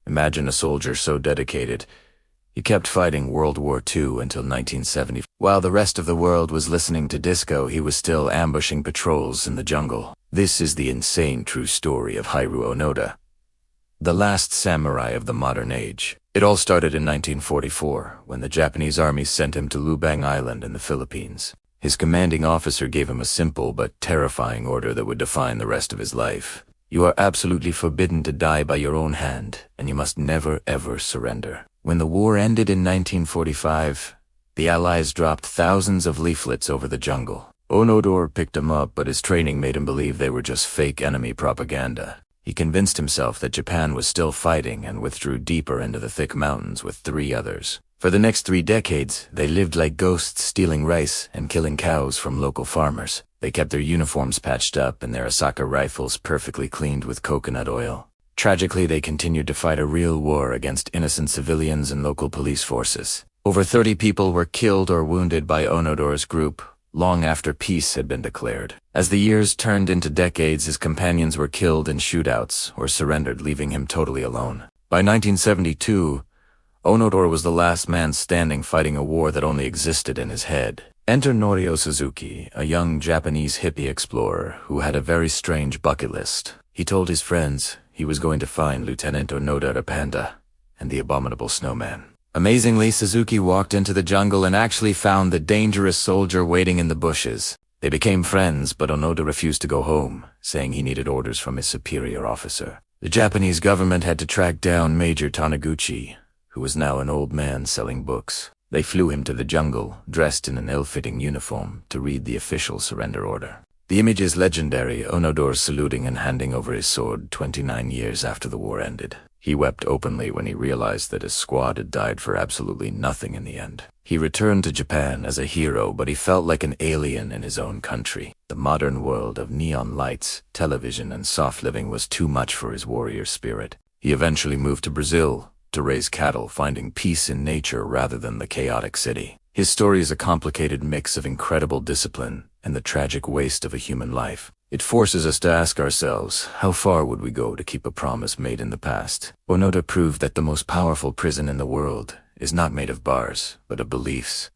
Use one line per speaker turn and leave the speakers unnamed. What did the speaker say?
Imagine a soldier so dedicated. He kept fighting World War II until 1970. While the rest of the world was listening to disco, he was still ambushing patrols in the jungle. This is the insane true story of Hiroo Onoda, the last samurai of the modern age. It all started in 1944, when the Japanese army sent him to Lubang Island in the Philippines. His commanding officer gave him a simple but terrifying order that would define the rest of his life. You are absolutely forbidden to die by your own hand, and you must never ever surrender. When the war ended in 1945, the Allies dropped thousands of leaflets over the jungle. Onoda picked them up, but his training made him believe they were just fake enemy propaganda. He convinced himself that Japan was still fighting and withdrew deeper into the thick mountains with 3 others. For the next 3 decades, they lived like ghosts, stealing rice and killing cows from local farmers. They kept their uniforms patched up and their Asaka rifles perfectly cleaned with coconut oil. Tragically, they continued to fight a real war against innocent civilians and local police forces. Over 30 people were killed or wounded by Onoda's group, long after peace had been declared. As the years turned into decades, his companions were killed in shootouts or surrendered, leaving him totally alone. By 1972, Onoda was the last man standing, fighting a war that only existed in his head. Enter Norio Suzuki, a young Japanese hippie explorer who had a very strange bucket list. He told his friends he was going to find Lieutenant Onoda the Panda and the abominable snowman. Amazingly, Suzuki walked into the jungle and actually found the dangerous soldier waiting in the bushes. They became friends, but Onoda refused to go home, saying he needed orders from his superior officer. The Japanese government had to track down Major Taniguchi, who was now an old man selling books. They flew him to the jungle, dressed in an ill-fitting uniform, to read the official surrender order. The image is legendary, Onoda saluting and handing over his sword 29 years after the war ended. He wept openly when he realized that his squad had died for absolutely nothing in the end. He returned to Japan as a hero, but he felt like an alien in his own country. The modern world of neon lights, television, and soft living was too much for his warrior spirit. He eventually moved to Brazil to raise cattle, finding peace in nature rather than the chaotic city. His story is a complicated mix of incredible discipline and the tragic waste of a human life. It forces us to ask ourselves, how far would we go to keep a promise made in the past? Onoda proved that the most powerful prison in the world is not made of bars, but of beliefs.